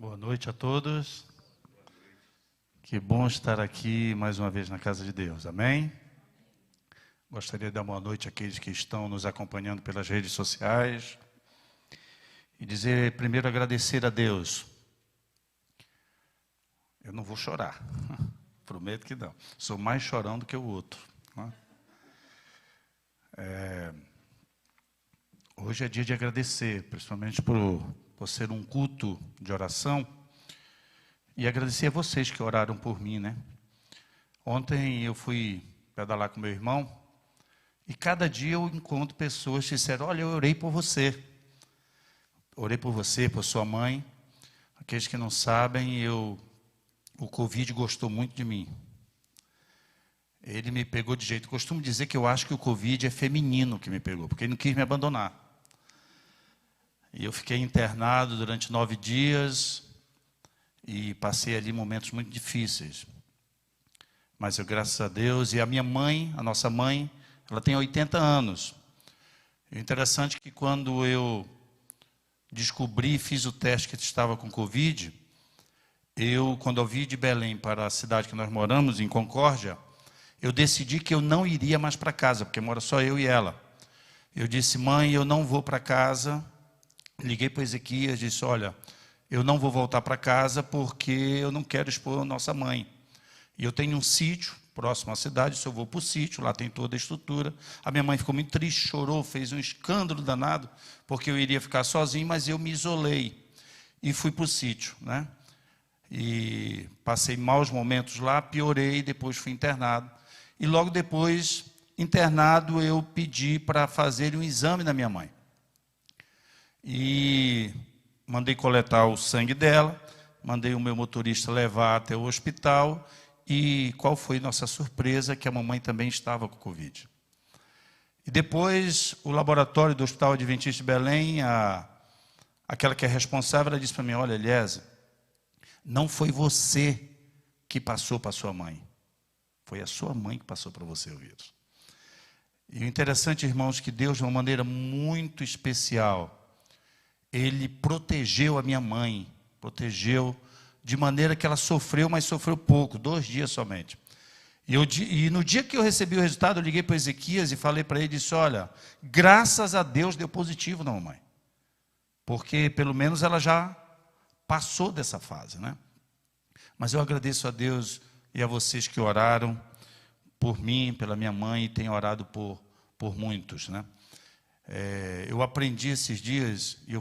Boa noite a todos. Que bom estar aqui mais uma vez na casa de Deus. Amém? Gostaria de dar boa noite àqueles que estão nos acompanhando pelas redes sociais. E dizer, primeiro, agradecer a Deus. Eu não vou chorar. Prometo que não. Sou mais chorão do que o outro. Hoje é dia de agradecer, principalmente por ser um culto de oração. E agradecer a vocês que oraram por mim, né? Ontem eu fui pedalar com meu irmão. E cada dia eu encontro pessoas que disseram, olha, eu orei por você. Orei por você, por sua mãe. Aqueles que não sabem, o Covid gostou muito de mim. Ele me pegou de jeito. Costumo dizer que eu acho que o Covid é feminino que me pegou, porque ele não quis me abandonar. E eu fiquei internado durante 9 dias e passei ali momentos muito difíceis. Mas eu, graças a Deus, e a minha mãe, a nossa mãe, ela tem 80 anos. E o interessante é que quando eu descobri, fiz o teste que estava com Covid, quando eu vim de Belém para a cidade que nós moramos, em Concórdia, eu decidi que eu não iria mais para casa, porque mora só eu e ela. Eu disse, mãe, eu não vou para casa. Liguei para Ezequias, disse, olha, eu não vou voltar para casa porque eu não quero expor a nossa mãe. E eu tenho um sítio próximo à cidade, se eu vou para o sítio, lá tem toda a estrutura. A minha mãe ficou muito triste, chorou, fez um escândalo danado, porque eu iria ficar sozinho, mas eu me isolei e fui para o sítio, né? E passei maus momentos lá, piorei, depois fui internado. E logo depois, internado, eu pedi para fazer um exame na minha mãe. E mandei coletar o sangue dela, mandei o meu motorista levar até o hospital. E qual foi nossa surpresa? Que a mamãe também estava com Covid. E depois, o laboratório do Hospital Adventista de Belém, aquela que é responsável, ela disse para mim, olha, Eliezer, não foi você que passou para a sua mãe. Foi a sua mãe que passou para você o vírus. E o interessante, irmãos, que Deus, de uma maneira muito especial, Ele protegeu a minha mãe, protegeu de maneira que ela sofreu, mas sofreu pouco, 2 dias somente. E no dia que eu recebi o resultado, eu liguei para Ezequias e falei para ele, disse, olha, graças a Deus deu positivo na mamãe. Porque pelo menos ela já passou dessa fase, né? Mas eu agradeço a Deus e a vocês que oraram por mim, pela minha mãe, e têm orado por muitos, né? Eu aprendi esses dias, e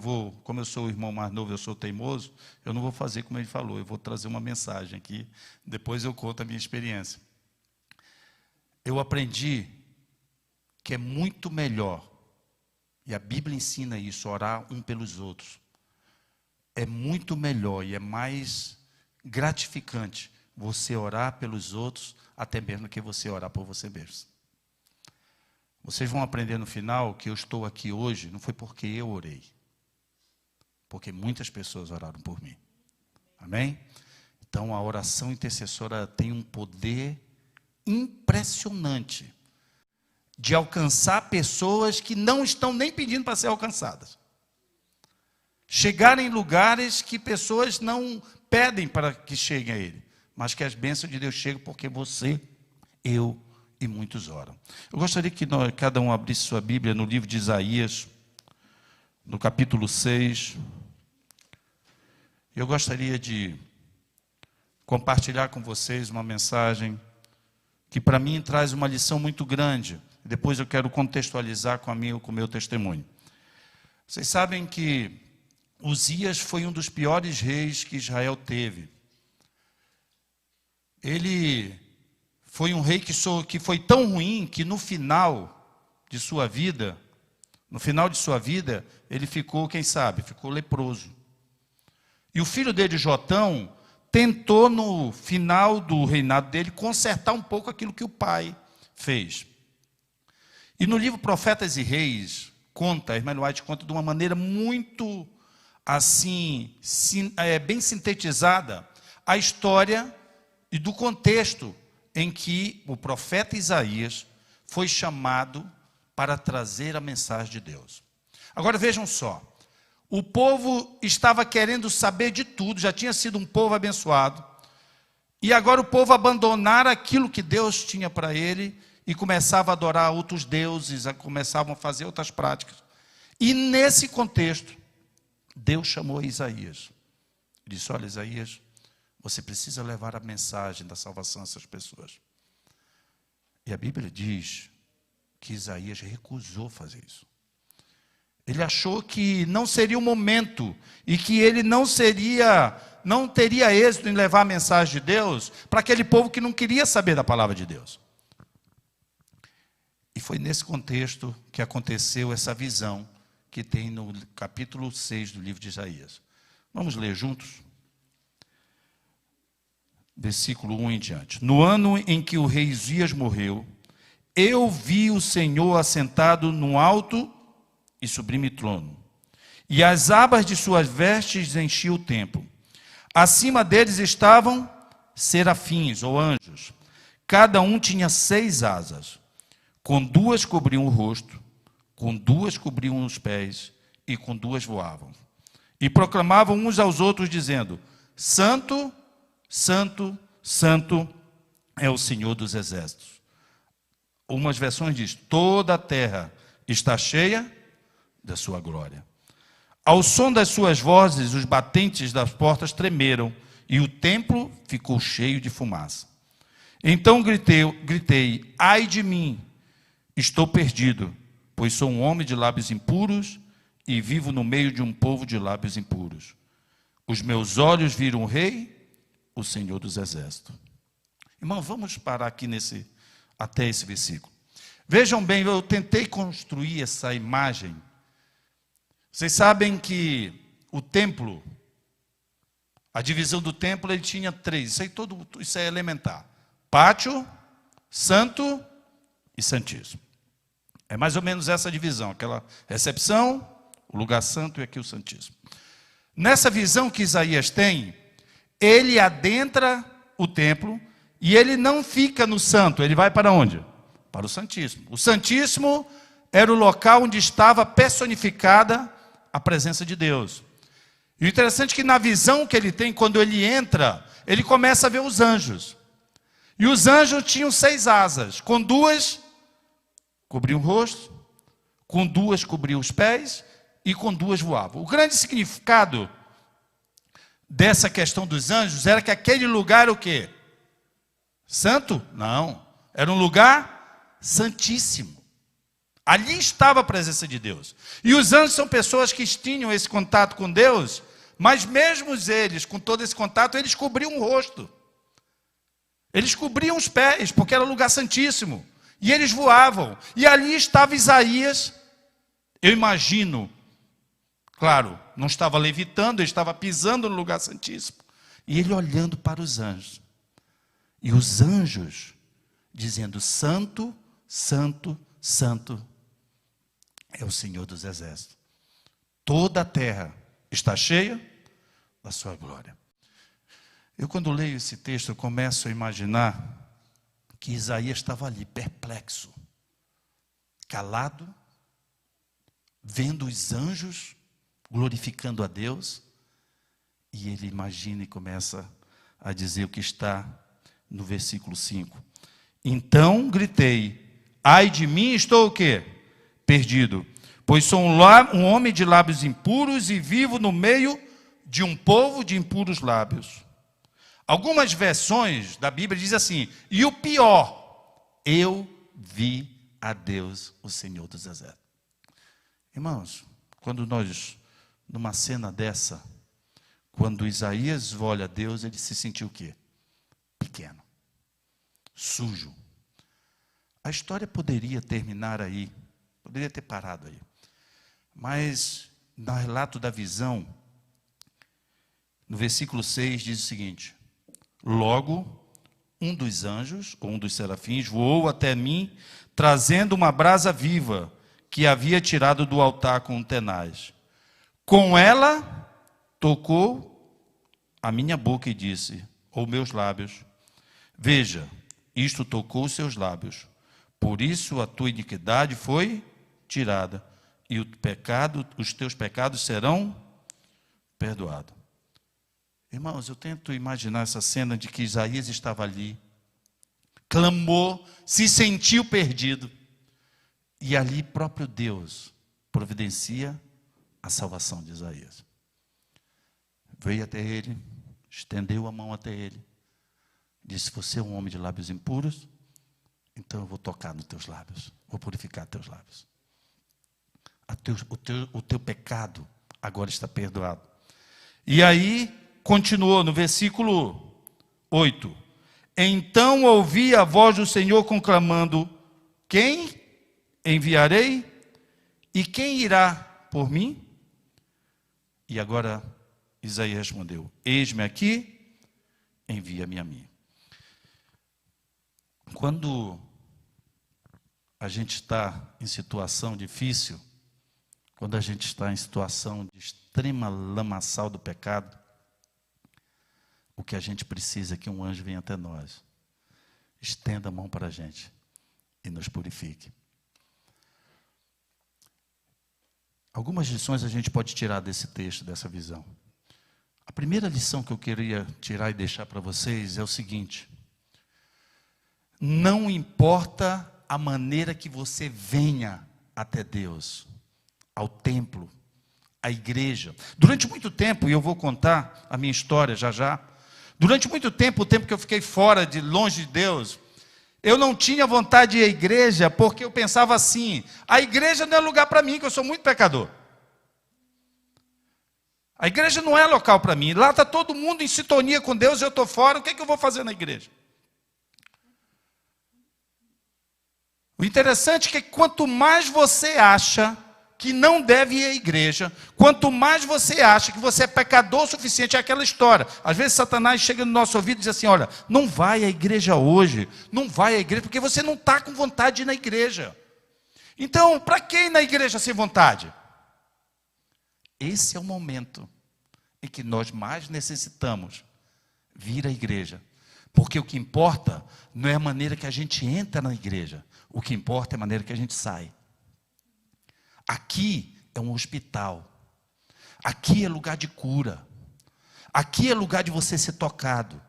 como eu sou o irmão mais novo, eu sou teimoso, eu não vou fazer como ele falou, eu vou trazer uma mensagem aqui, depois eu conto a minha experiência. Eu aprendi que é muito melhor, e a Bíblia ensina isso, orar um pelos outros. É muito melhor e é mais gratificante você orar pelos outros, até mesmo que você orar por você mesmo. Vocês vão aprender no final que eu estou aqui hoje, não foi porque eu orei, porque muitas pessoas oraram por mim. Amém? Então a oração intercessora tem um poder impressionante de alcançar pessoas que não estão nem pedindo para ser alcançadas. Chegar em lugares que pessoas não pedem para que cheguem a Ele, mas que as bênçãos de Deus chegam porque você, eu e muitos oram. Eu gostaria que cada um abrisse sua Bíblia no livro de Isaías, no capítulo 6. Eu gostaria de compartilhar com vocês uma mensagem que para mim traz uma lição muito grande. Depois eu quero contextualizar com o meu testemunho. Vocês sabem que Uzias foi um dos piores reis que Israel teve. Ele foi um rei que foi tão ruim que no final de sua vida, ele ficou, quem sabe, ficou leproso. E o filho dele, Jotão, tentou no final do reinado dele consertar um pouco aquilo que o pai fez. E no livro Profetas e Reis, a irmã White conta de uma maneira muito assim, bem sintetizada, a história e do contexto em que o profeta Isaías foi chamado para trazer a mensagem de Deus. Agora vejam só, O povo estava querendo saber de tudo, já tinha sido um povo abençoado. E agora o povo abandonara aquilo que Deus tinha para ele e começava a adorar outros deuses, começavam a fazer outras práticas. E nesse contexto, Deus chamou Isaías. Ele disse: olha, Isaías, você precisa levar a mensagem da salvação a essas pessoas. E a Bíblia diz que Isaías recusou fazer isso. Ele achou que não seria o momento e que ele não teria êxito em levar a mensagem de Deus para aquele povo que não queria saber da palavra de Deus. E foi nesse contexto que aconteceu essa visão que tem no capítulo 6 do livro de Isaías. Vamos ler juntos? Versículo 1 em diante. No ano em que o rei Uzias morreu, eu vi o Senhor assentado num alto e sublime trono, e as abas de suas vestes enchiam o templo. Acima deles estavam serafins, ou anjos. Cada um tinha 6 asas. Com 2 cobriam o rosto, com 2 cobriam os pés, e com 2 voavam. E proclamavam uns aos outros, dizendo: Santo, Santo, Santo é o Senhor dos exércitos. Umas versões diz: toda a terra está cheia da sua glória. Ao som das suas vozes, os batentes das portas tremeram, e o templo ficou cheio de fumaça. Então gritei: ai de mim, estou perdido, pois sou um homem de lábios impuros, e vivo no meio de um povo de lábios impuros. Os meus olhos viram o Rei, o Senhor dos exércitos. Irmão, vamos parar aqui até esse versículo. Vejam bem, eu tentei construir essa imagem. Vocês sabem que o templo, a divisão do templo, ele tinha 3. Isso é elementar: pátio, santo e santíssimo. É mais ou menos essa divisão, aquela recepção, o lugar santo e aqui o santíssimo. Nessa visão que Isaías tem, ele adentra o templo e ele não fica no santo, ele vai para onde? Para o santíssimo. O santíssimo era o local onde estava personificada a presença de Deus. E o interessante é que na visão que ele tem, quando ele entra, ele começa a ver os anjos. E os anjos tinham 6 asas, com 2 cobriam o rosto, com 2 cobriam os pés e com 2 voavam. O grande significado dessa questão dos anjos era que aquele lugar era o quê? Santo? Não. Era um lugar santíssimo. Ali estava a presença de Deus. E os anjos são pessoas que tinham esse contato com Deus, mas mesmo eles, com todo esse contato, eles cobriam o rosto. Eles cobriam os pés, porque era um lugar santíssimo. E eles voavam. E ali estava Isaías, eu imagino, claro, não estava levitando, ele estava pisando no lugar santíssimo. E ele olhando para os anjos. E os anjos dizendo: Santo, Santo, Santo é o Senhor dos exércitos. Toda a terra está cheia da sua glória. Eu, quando leio esse texto, eu começo a imaginar que Isaías estava ali, perplexo, calado, vendo os anjos glorificando a Deus, e ele imagina e começa a dizer o que está no versículo 5. Então gritei: ai de mim, estou o quê? Perdido, pois sou um homem de lábios impuros e vivo no meio de um povo de impuros lábios. Algumas versões da Bíblia dizem assim: e o pior, eu vi a Deus, o Senhor dos exércitos. Irmãos, quando nós, numa cena dessa, quando Isaías olha a Deus, ele se sentiu o quê? Pequeno, sujo. A história poderia terminar aí, poderia ter parado aí. Mas, no relato da visão, no versículo 6, diz o seguinte: logo, um dos anjos, ou um dos serafins, voou até mim, trazendo uma brasa viva, que havia tirado do altar com um tenaz. Com ela, tocou a minha boca e disse, ou meus lábios: veja, isto tocou os seus lábios. Por isso a tua iniquidade foi tirada, e os teus pecados serão perdoados. Irmãos, eu tento imaginar essa cena de que Isaías estava ali, clamou, se sentiu perdido, e ali próprio Deus providencia a salvação de Isaías. Veio até ele, estendeu a mão até ele, disse: você é um homem de lábios impuros, então eu vou tocar nos teus lábios, vou purificar teus lábios. O teu pecado agora está perdoado. E aí, continuou no versículo 8. Então ouvi a voz do Senhor conclamando: quem enviarei? E quem irá por mim? E agora Isaías respondeu: eis-me aqui, envia-me a mim. Quando a gente está em situação difícil, quando a gente está em situação de extrema lamaçal do pecado, o que a gente precisa é que um anjo venha até nós, estenda a mão para a gente e nos purifique. Algumas lições a gente pode tirar desse texto, dessa visão. A primeira lição que eu queria tirar e deixar para vocês é o seguinte: não importa a maneira que você venha até Deus, ao templo, à igreja. Durante muito tempo, e eu vou contar a minha história já já, durante muito tempo, o tempo que eu fiquei fora, longe de Deus, eu não tinha vontade de ir à igreja, porque eu pensava assim: a igreja não é lugar para mim, que eu sou muito pecador. A igreja não é local para mim. Lá está todo mundo em sintonia com Deus, eu estou fora, o que eu vou fazer na igreja? O interessante é que quanto mais você acha que não deve ir à igreja, quanto mais você acha que você é pecador o suficiente, é aquela história. Às vezes Satanás chega no nosso ouvido e diz assim: olha, não vai à igreja hoje, não vai à igreja, porque você não está com vontade de ir na igreja. Então, para que ir na igreja sem vontade? Esse é o momento em que nós mais necessitamos vir à igreja. Porque o que importa não é a maneira que a gente entra na igreja, o que importa é a maneira que a gente sai. Aqui é um hospital, aqui é lugar de cura, aqui é lugar de você ser tocado,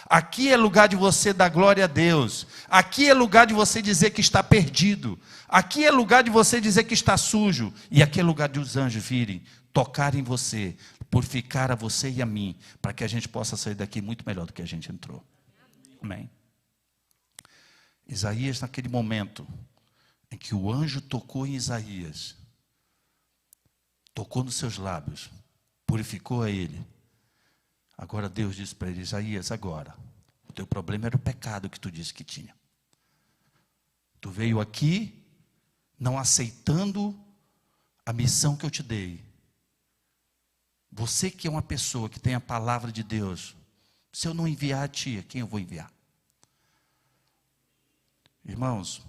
aqui é lugar de você dar glória a Deus, aqui é lugar de você dizer que está perdido, aqui é lugar de você dizer que está sujo, e aqui é lugar de os anjos virem, tocar em você, purificar a você e a mim, para que a gente possa sair daqui muito melhor do que a gente entrou. Amém? Isaías, naquele momento em que o anjo tocou em Isaías, tocou nos seus lábios, purificou a ele. Agora Deus disse para ele: Isaías, agora, o teu problema era o pecado que tu disse que tinha. Tu veio aqui não aceitando a missão que eu te dei. Você que é uma pessoa que tem a palavra de Deus, se eu não enviar a ti, quem eu vou enviar? Irmãos,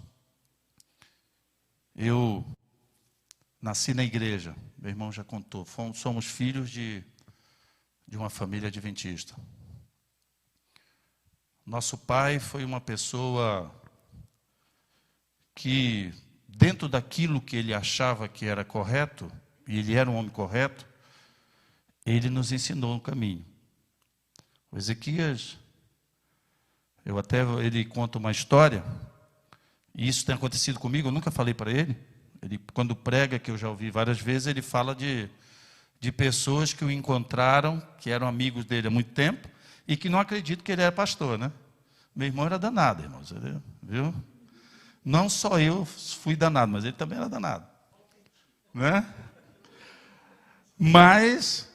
eu nasci na igreja, meu irmão já contou, somos filhos de uma família adventista. Nosso pai foi uma pessoa que, dentro daquilo que ele achava que era correto, e ele era um homem correto, ele nos ensinou um caminho. O Ezequias, ele conta uma história, e isso tem acontecido comigo, eu nunca falei para ele. Ele, quando prega, que eu já ouvi várias vezes, ele fala de pessoas que o encontraram, que eram amigos dele há muito tempo, e que não acreditam que ele era pastor, né? Meu irmão era danado, irmãos, viu? Não só eu fui danado, mas ele também era danado, né? Mas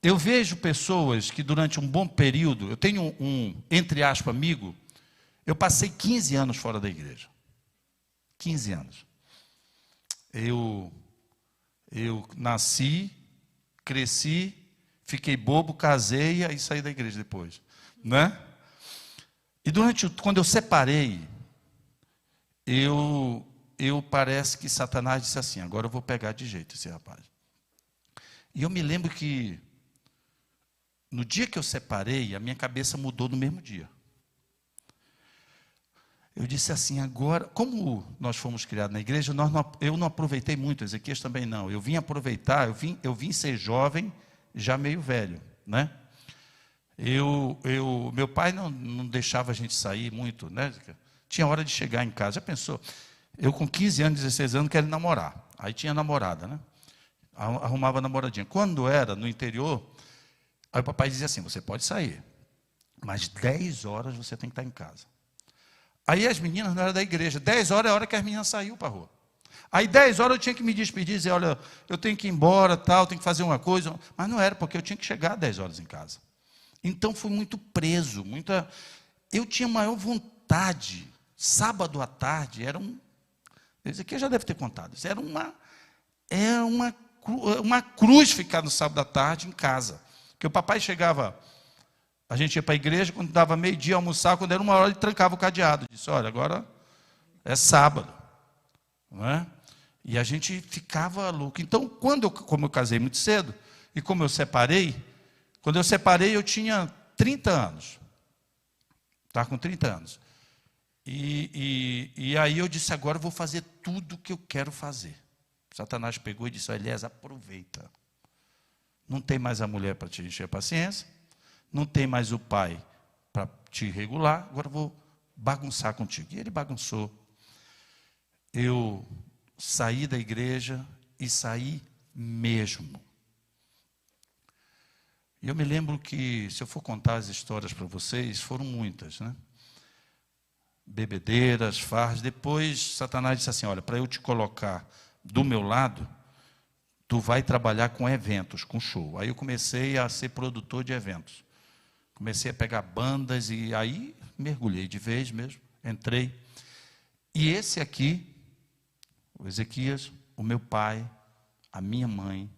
eu vejo pessoas que durante um bom período, eu tenho entre aspas, amigo, eu passei 15 anos fora da igreja. 15 anos. Eu nasci, cresci, fiquei bobo, casei e saí da igreja depois, né? E quando eu separei, eu parece que Satanás disse assim: agora eu vou pegar de jeito esse rapaz. E eu me lembro que no dia que eu separei, a minha cabeça mudou no mesmo dia. Eu disse assim, agora, como nós fomos criados na igreja, eu não aproveitei muito, Ezequias também não. Eu vim aproveitar, eu vim ser jovem, já meio velho, né? Meu pai não deixava a gente sair muito, né? Tinha hora de chegar em casa. Já pensou? Eu com 15 anos, 16 anos, quero namorar. Aí tinha namorada, né? Arrumava namoradinha. Quando era no interior, aí o papai dizia assim, você pode sair, mas 10 horas você tem que estar em casa. Aí as meninas não eram da igreja. 10 horas é a hora que as meninas saíram para a rua. Aí 10 horas eu tinha que me despedir, dizer, olha, eu tenho que ir embora, tal, tenho que fazer uma coisa. Mas não era, porque eu tinha que chegar às 10 horas em casa. Então fui muito preso, eu tinha maior vontade. Sábado à tarde era isso aqui eu já deve ter contado. Isso era uma cruz ficar no sábado à tarde em casa. Porque o papai chegava, a gente ia para a igreja, quando dava meio-dia, almoçar, quando era 1 hora, ele trancava o cadeado. Disse, olha, agora é sábado. Não é? E a gente ficava louco. Então, como eu casei muito cedo, e como eu separei, quando eu separei, eu tinha 30 anos. Estava com 30 anos. E aí eu disse, agora eu vou fazer tudo o que eu quero fazer. Satanás pegou e disse, Elias, aproveita. Não tem mais a mulher para te encher a paciência, não tem mais o pai para te regular, agora eu vou bagunçar contigo. E ele bagunçou. Eu saí da igreja e saí mesmo. E eu me lembro que, se eu for contar as histórias para vocês, foram muitas, né? Bebedeiras, farras. Depois, Satanás disse assim, olha, para eu te colocar do meu lado, tu vai trabalhar com eventos, com show. Aí eu comecei a ser produtor de eventos. Comecei a pegar bandas e aí mergulhei de vez mesmo, entrei. E esse aqui, o Ezequias, o meu pai, a minha mãe,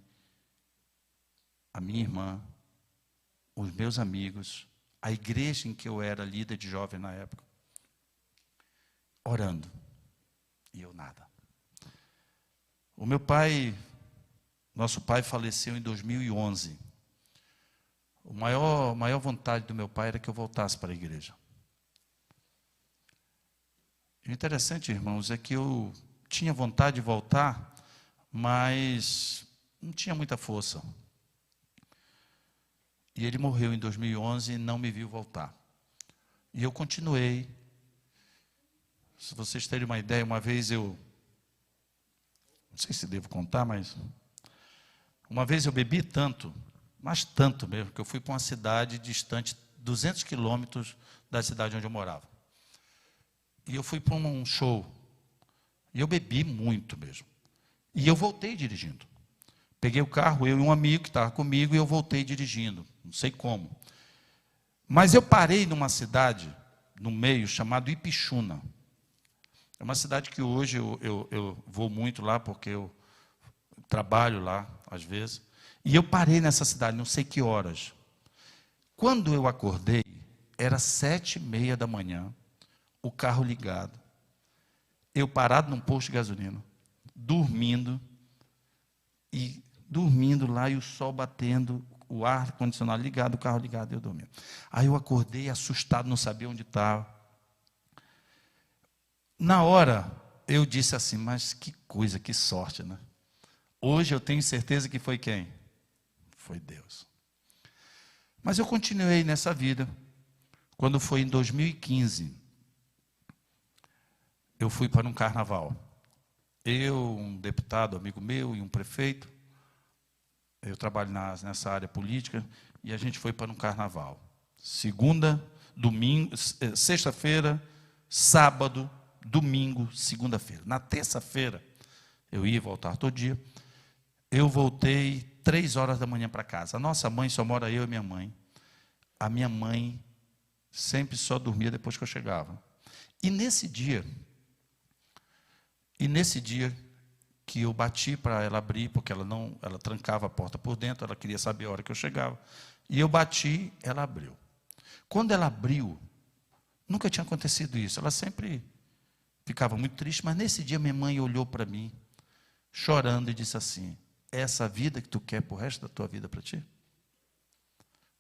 a minha irmã, os meus amigos, a igreja em que eu era líder de jovem na época, orando. E eu nada. O meu pai, nosso pai faleceu em 2011. A maior vontade do meu pai era que eu voltasse para a igreja. O interessante, irmãos, é que eu tinha vontade de voltar, mas não tinha muita força. E ele morreu em 2011 e não me viu voltar. E eu continuei. Se vocês terem uma ideia, uma vez não sei se devo contar, mas uma vez eu bebi tanto, mas tanto mesmo, que eu fui para uma cidade distante, 200 quilômetros da cidade onde eu morava. E eu fui para um show. E eu bebi muito mesmo. E eu voltei dirigindo. Peguei o carro, eu e um amigo que estava comigo, e eu voltei dirigindo. Não sei como. Mas eu parei numa cidade, no meio, chamado Ipixuna. É uma cidade que hoje eu vou muito lá, porque eu trabalho lá, às vezes. E eu parei nessa cidade, não sei que horas. Quando eu acordei, era 7h30 da manhã, o carro ligado. Eu parado num posto de gasolina, dormindo lá, e o sol batendo, o ar-condicionado ligado, o carro ligado, e eu dormindo. Aí eu acordei assustado, não sabia onde estava. Na hora, eu disse assim, mas que coisa, que sorte, né? Hoje eu tenho certeza que foi quem? Foi Deus. Mas eu continuei nessa vida. Quando foi em 2015, eu fui para um carnaval. Eu, um deputado, amigo meu, e um prefeito. Eu trabalho nessa área política, e a gente foi para um carnaval. Sexta-feira, sábado, domingo, segunda-feira. Na terça-feira, eu ia voltar todo dia. Eu voltei 3 horas da manhã para casa. A nossa mãe, só mora eu e minha mãe. A minha mãe sempre só dormia depois que eu chegava. E nesse dia que eu bati para ela abrir, porque ela trancava a porta por dentro, ela queria saber a hora que eu chegava. E eu bati, ela abriu. Quando ela abriu, nunca tinha acontecido isso. Ela sempre ficava muito triste, mas nesse dia minha mãe olhou para mim, chorando, e disse assim, é essa vida que tu quer para o resto da tua vida para ti?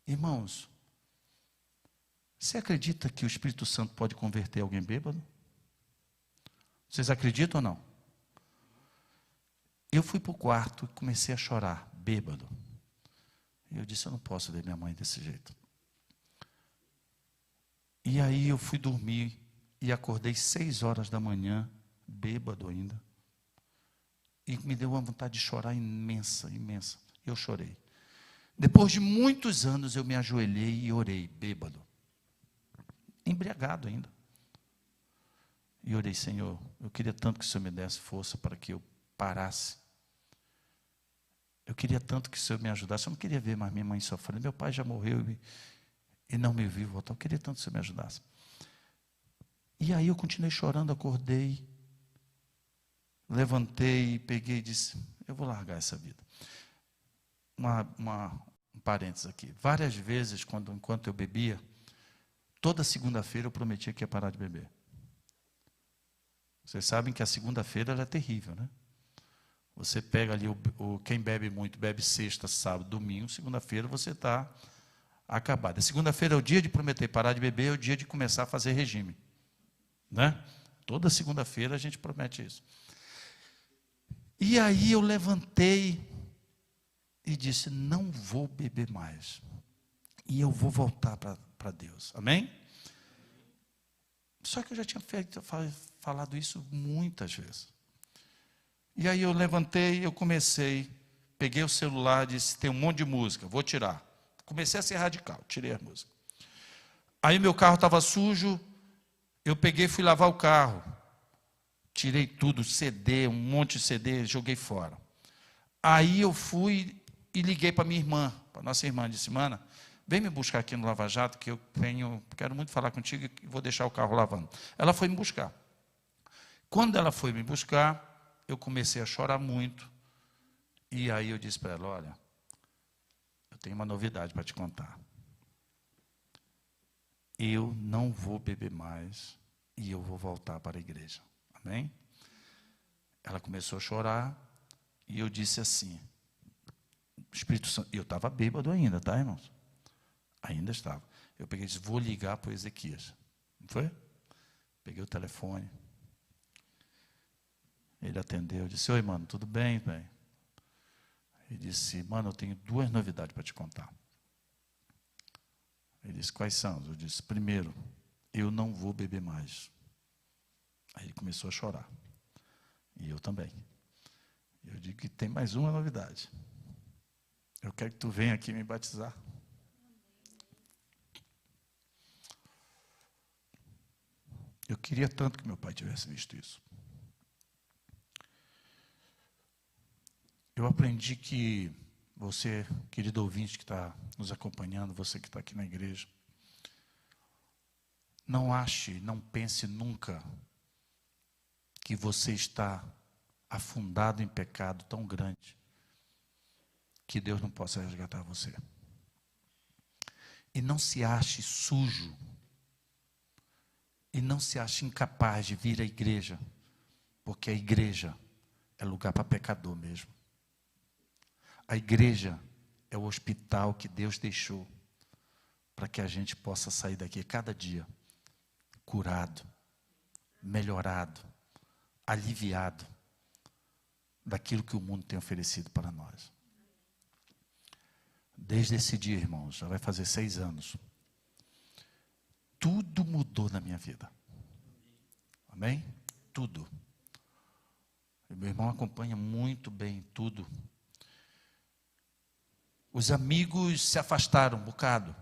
Irmãos, você acredita que o Espírito Santo pode converter alguém bêbado? Vocês acreditam ou não? Eu fui para o quarto e comecei a chorar, bêbado. E eu disse, eu não posso ver minha mãe desse jeito. E aí eu fui dormir e acordei 6 horas da manhã, bêbado ainda. E me deu uma vontade de chorar imensa, imensa. Eu chorei. Depois de muitos anos eu me ajoelhei e orei, bêbado. Embriagado ainda. E orei, Senhor, eu queria tanto que o Senhor me desse força para que eu parasse. Eu queria tanto que o Senhor me ajudasse. Eu não queria ver mais minha mãe sofrendo. Meu pai já morreu e não me viu voltar. Eu queria tanto que o Senhor me ajudasse. E aí eu continuei chorando, acordei, levantei, peguei e disse, eu vou largar essa vida. Um parênteses aqui. Várias vezes, enquanto eu bebia, toda segunda-feira eu prometia que ia parar de beber. Vocês sabem que a segunda-feira ela é terrível, né? Você pega ali, quem bebe muito, bebe sexta, sábado, domingo, segunda-feira você está acabado. A segunda-feira é o dia de prometer parar de beber, é o dia de começar a fazer regime. Né? Toda segunda-feira a gente promete isso. E aí eu levantei e disse, não vou beber mais. E eu vou voltar para Deus. Amém? Só que eu já tinha falado isso muitas vezes. E aí eu levantei, eu comecei, peguei o celular, disse, tem um monte de música, vou tirar. Comecei a ser radical, tirei a música. Aí meu carro estava sujo, eu peguei e fui lavar o carro. Tirei tudo, CD, um monte de CD, joguei fora. Aí eu fui e liguei para minha irmã, para nossa irmã, disse, mana, vem me buscar aqui no Lava Jato, que eu quero muito falar contigo e vou deixar o carro lavando. Ela foi me buscar. Quando ela foi me buscar, eu comecei a chorar muito. E aí eu disse para ela, olha, eu tenho uma novidade para te contar. Eu não vou beber mais e eu vou voltar para a igreja. Amém? Ela começou a chorar e eu disse assim, Espírito Santo, eu estava bêbado ainda, tá, irmãos? Ainda estava. Eu peguei e disse, vou ligar para o Ezequias. Não foi? Peguei o telefone. Ele atendeu, eu disse, oi, mano, tudo bem, velho? Ele disse, mano, eu tenho 2 novidades para te contar. Ele disse, quais são? Eu disse, primeiro, eu não vou beber mais. Aí ele começou a chorar. E eu também. Eu digo que tem mais uma novidade. Eu quero que tu venha aqui me batizar. Eu queria tanto que meu pai tivesse visto isso. Eu aprendi que você, querido ouvinte que está nos acompanhando, você que está aqui na igreja, não ache, não pense nunca que você está afundado em pecado tão grande que Deus não possa resgatar você. E não se ache sujo, e não se ache incapaz de vir à igreja, porque a igreja é lugar para pecador mesmo. A igreja é o hospital que Deus deixou para que a gente possa sair daqui cada dia curado, melhorado, aliviado daquilo que o mundo tem oferecido para nós. Desde esse dia, irmãos, já vai fazer 6 anos, tudo mudou na minha vida. Amém? Tudo. E meu irmão acompanha muito bem tudo. Os amigos se afastaram um bocado.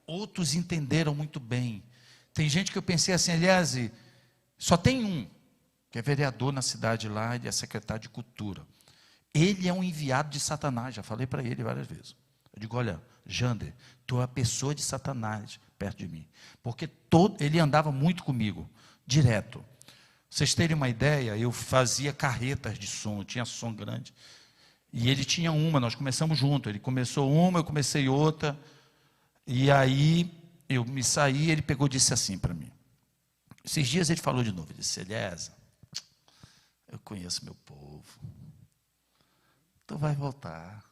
Outros entenderam muito bem. Tem gente que eu pensei assim, aliás, só tem um, que é vereador na cidade lá, ele é secretário de cultura. Ele é um enviado de Satanás, já falei para ele várias vezes. Eu digo, olha, Jander, tu é a pessoa de Satanás perto de mim. Porque ele andava muito comigo, direto. Vocês terem uma ideia, eu fazia carretas de som, eu tinha som grande. E ele tinha uma, nós começamos junto. Ele começou uma, eu comecei outra. E aí eu me saí, ele pegou e disse assim para mim. Esses dias ele falou de novo, ele disse, Eliezer, eu conheço meu povo. Tu vai voltar.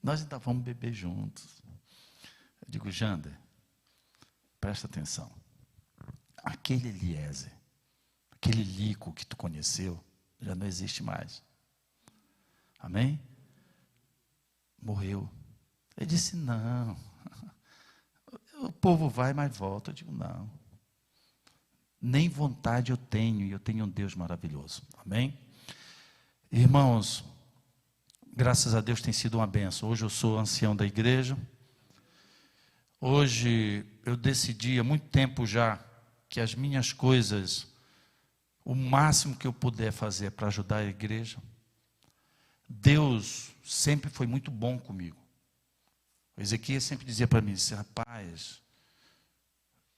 Nós ainda vamos beber juntos. Eu digo, Jander, presta atenção. Aquele Eliezer, aquele Lico que tu conheceu já não existe mais. Amém? Morreu. Ele disse, não. O povo vai, mas volta. Eu digo, não. Nem vontade eu tenho, e eu tenho um Deus maravilhoso. Amém? Irmãos, graças a Deus tem sido uma bênção. Hoje eu sou ancião da igreja. Hoje eu decidi há muito tempo já que as minhas coisas, o máximo que eu puder fazer para ajudar a igreja. Deus sempre foi muito bom comigo. O Ezequias sempre dizia para mim, rapaz,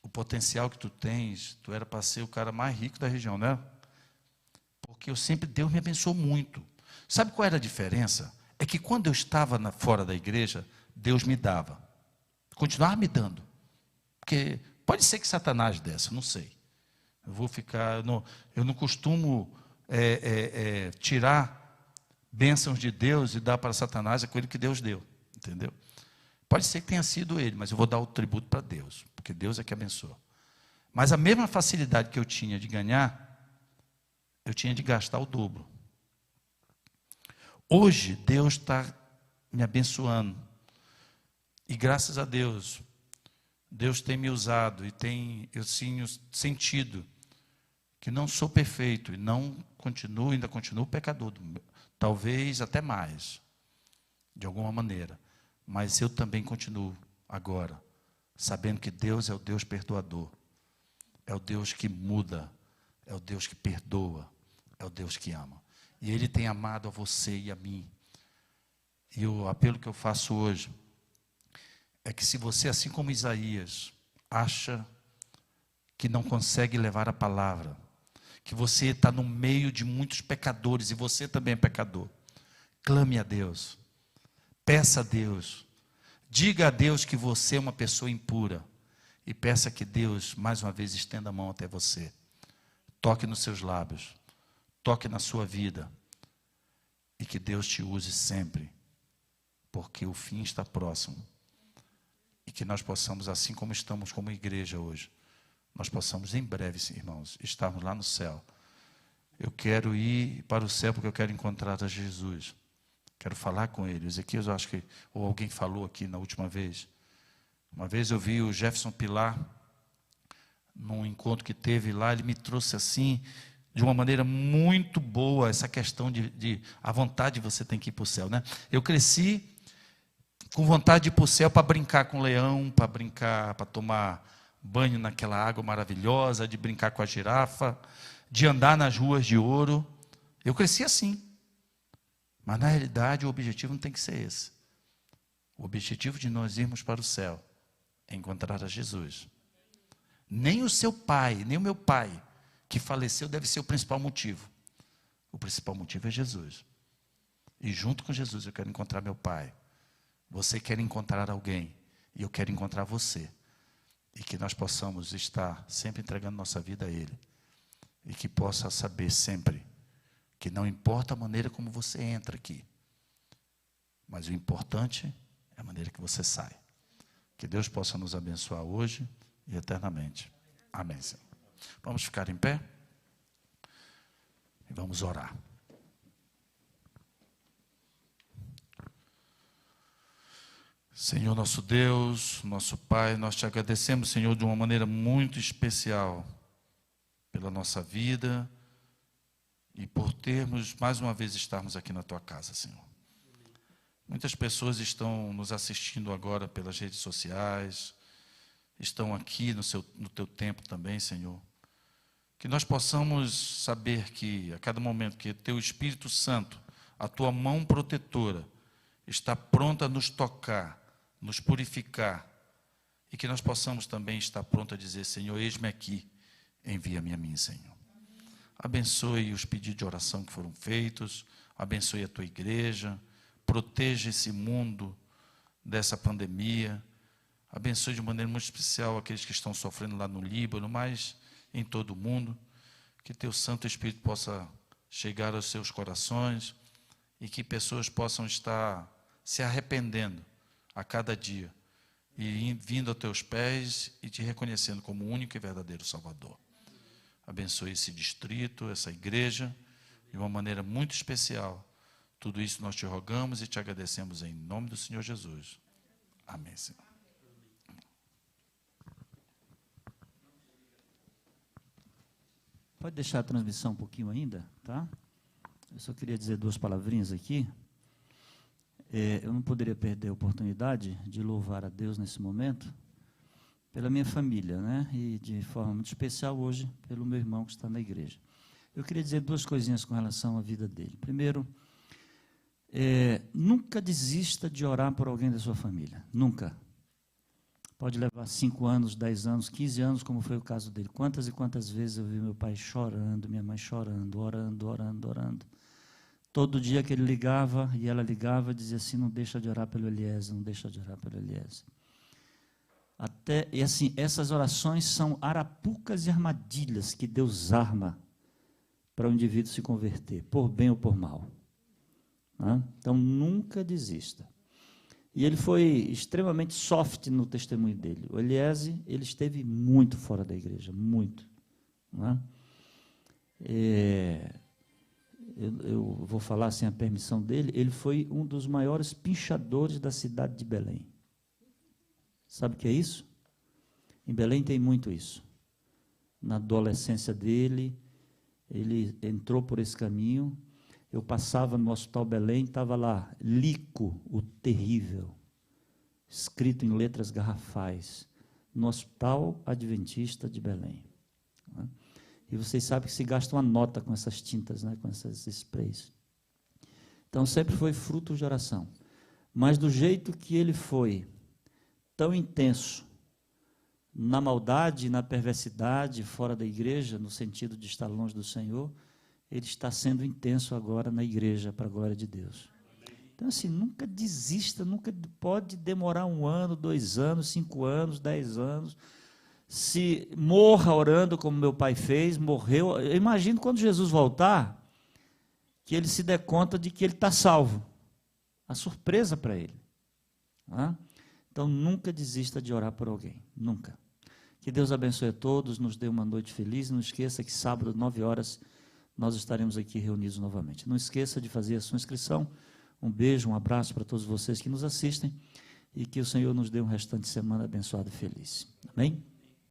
o potencial que tu tens, tu era para ser o cara mais rico da região, né? Porque Deus me abençoou muito. Sabe qual era a diferença? É que quando eu estava fora da igreja, Deus me dava. Continuava me dando. Porque pode ser que Satanás desse, eu não sei. Eu vou ficar, eu não costumo tirar bênçãos de Deus e dar para Satanás aquilo que Deus deu, entendeu? Pode ser que tenha sido ele, mas eu vou dar o tributo para Deus, porque Deus é que abençoa. Mas a mesma facilidade que eu tinha de ganhar, eu tinha de gastar o dobro. Hoje, Deus está me abençoando. E graças a Deus, Deus tem me usado e eu tenho sentido que não sou perfeito e ainda continuo pecador, talvez até mais, de alguma maneira. Mas eu também continuo agora, sabendo que Deus é o Deus perdoador, é o Deus que muda, é o Deus que perdoa, é o Deus que ama. E Ele tem amado a você e a mim. E o apelo que eu faço hoje é que se você, assim como Isaías, acha que não consegue levar a palavra, que você está no meio de muitos pecadores, e você também é pecador, clame a Deus, peça a Deus, diga a Deus que você é uma pessoa impura, e peça que Deus, mais uma vez, estenda a mão até você, toque nos seus lábios, toque na sua vida, e que Deus te use sempre, porque o fim está próximo. E que nós possamos, assim como estamos como igreja hoje, nós possamos em breve, irmãos, estarmos lá no céu. Eu quero ir para o céu porque eu quero encontrar a Jesus. Quero falar com Ele. Ezequias, eu acho que, ou alguém falou aqui na última vez. Uma vez eu vi o Jefferson Pilar, num encontro que teve lá, ele me trouxe assim, de uma maneira muito boa, essa questão de a vontade você tem que ir para o céu, né? Eu cresci com vontade de ir para o céu para brincar com o leão, para brincar, para tomar banho naquela água maravilhosa, de brincar com a girafa, de andar nas ruas de ouro. Eu cresci assim. Mas na realidade o objetivo não tem que ser esse. O objetivo de nós irmos para o céu é encontrar a Jesus. Nem o seu pai, nem o meu pai, que faleceu, deve ser o principal motivo. O principal motivo é Jesus. E junto com Jesus eu quero encontrar meu pai. Você quer encontrar alguém, e eu quero encontrar você. E que nós possamos estar sempre entregando nossa vida a Ele. E que possa saber sempre que não importa a maneira como você entra aqui, mas o importante é a maneira que você sai. Que Deus possa nos abençoar hoje e eternamente. Amém, Senhor. Vamos ficar em pé? E vamos orar. Senhor nosso Deus, nosso Pai, nós te agradecemos, Senhor, de uma maneira muito especial pela nossa vida e por termos, mais uma vez, estarmos aqui na Tua casa, Senhor. Muitas pessoas estão nos assistindo agora pelas redes sociais, estão aqui no Teu tempo também, Senhor. Que nós possamos saber que, a cada momento, que Teu Espírito Santo, a Tua mão protetora, está pronta a nos tocar, nos purificar, e que nós possamos também estar prontos a dizer, Senhor, eis-me aqui, envia-me a mim, Senhor. Abençoe os pedidos de oração que foram feitos, abençoe a Tua igreja, proteja esse mundo dessa pandemia, abençoe de maneira muito especial aqueles que estão sofrendo lá no Líbano, mas em todo o mundo, que Teu Santo Espírito possa chegar aos seus corações, e que pessoas possam estar se arrependendo a cada dia, e vindo a Teus pés, e Te reconhecendo como o único e verdadeiro Salvador. abençoe esse distrito, essa igreja, de uma maneira muito especial. Tudo isso nós te rogamos e te agradecemos em nome do Senhor Jesus. Amém, Senhor. Pode deixar a transmissão um pouquinho ainda, tá? Eu só queria dizer duas palavrinhas aqui. Eu não poderia perder a oportunidade de louvar a Deus nesse momento pela minha família, né? E de forma muito especial hoje pelo meu irmão que está na igreja. Eu queria dizer duas coisinhas com relação à vida dele. Primeiro, nunca desista de orar por alguém da sua família. Nunca. Pode levar 5 anos, 10 anos, 15 anos, como foi o caso dele. Quantas e quantas vezes eu vi meu pai chorando, minha mãe chorando, orando, orando, orando. Todo dia que ele ligava, e ela ligava, dizia assim, não deixa de orar pelo Eliezer, não deixa de orar pelo Eliezer. E assim, essas orações são arapucas e armadilhas que Deus arma para o indivíduo se converter, por bem ou por mal. Então, nunca desista. E ele foi extremamente soft no testemunho dele. O Eliezer, ele esteve muito fora da igreja, muito. Eu vou falar sem a permissão dele, ele foi um dos maiores pinchadores da cidade de Belém. Sabe o que é isso? Em Belém tem muito isso. Na adolescência dele, ele entrou por esse caminho. Eu passava no Hospital Belém, estava lá, Lico, o terrível, escrito em letras garrafais, no Hospital Adventista de Belém. E vocês sabem que se gasta uma nota com essas tintas, né, com esses sprays. Então, sempre foi fruto de oração. Mas do jeito que ele foi, tão intenso, na maldade, na perversidade, fora da igreja, no sentido de estar longe do Senhor, ele está sendo intenso agora na igreja, para a glória de Deus. Então, assim, nunca desista, nunca pode demorar 1 ano, 2 anos, 5 anos, 10 anos. Se morra orando, como meu pai fez, morreu. Eu imagino quando Jesus voltar, que ele se dê conta de que ele está salvo. A surpresa para ele. Então, nunca desista de orar por alguém, nunca. Que Deus abençoe a todos, nos dê uma noite feliz. Não esqueça que sábado, 9 horas, nós estaremos aqui reunidos novamente. Não esqueça de fazer a sua inscrição. Um beijo, um abraço para todos vocês que nos assistem e que o Senhor nos dê um restante de semana abençoado e feliz. Amém?